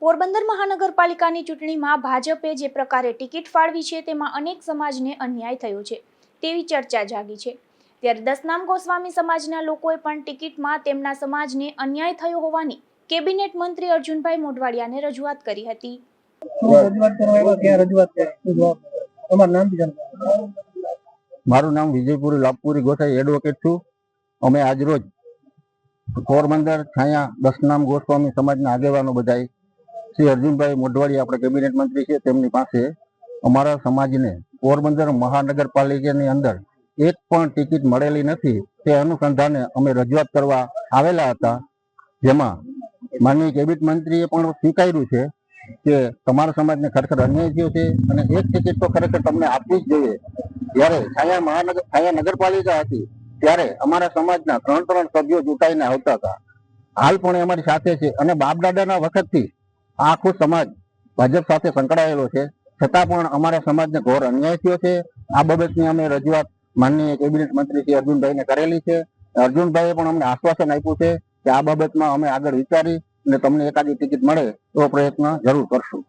પોરબંદર મહાનગરપાલિકાની ચૂંટણીમાં ભાજપે જે પ્રકારે ટિકિટ ફાળવી છે તેમાં અનેક સમાજને અન્યાય થયો છે તેવી ચર્ચા જાગી છે। ત્યારે દસનામ ગોસ્વામી સમાજના લોકોએ પણ ટિકિટમાં તેમના સમાજને અન્યાય થયો હોવાની કેબિનેટ મંત્રી અર્જુનભાઈ મોઢવાડિયાને રજૂઆત કરી હતી। મારું નામ વિજયપુરી લાભપુરી ગોસાઈ એડવોકેટ છું। અમે આજરોજ પોરબંદર છાયા દસનામ ગોસ્વામી સમાજના આગેવાનો બધાય શ્રી અર્જુનભાઈ મોઢવાડિયા આપણે કેબિનેટ મંત્રી છે તેમની પાસે અમારા સમાજને પોરબંદર મહાનગરપાલિકાની અંદર એક પણ ટિકિટ મળેલી નથી તે અનુસંધાને અમે રજૂઆત કરવા આવેલા હતા। જેમાં માનનીય કેબિનેટ મંત્રીએ પણ સ્વીકાર્યું છે કે તમારા સમાજને ખરેખર અન્યાય થયો છે અને એક ટિકિટ તો ખરેખર તમને આપવી જ જોઈએ। જ્યારે છાયા નગરપાલિકા હતી ત્યારે અમારા સમાજના 3 સભ્યો ચૂંટાઈને આવતા હતા। હાલ પણ અમારી સાથે છે અને બાપ દાદાના વખતથી આખો સમાજ ભાજપ સાથે સંકળાયેલો છે, છતાં પણ અમારા સમાજને ઘોર અન્યાય થયો છે। આ બાબતની અમે રજૂઆત માનનીય કેબિનેટ મંત્રી શ્રી અર્જુનભાઈને કરેલી છે। અર્જુનભાઈએ પણ અમને આશ્વાસન આપ્યું છે કે આ બાબતમાં અમે આગળ વિચારી અને તમને એકાદી ટિકિટ મળે એવો પ્રયત્ન જરૂર કરશું।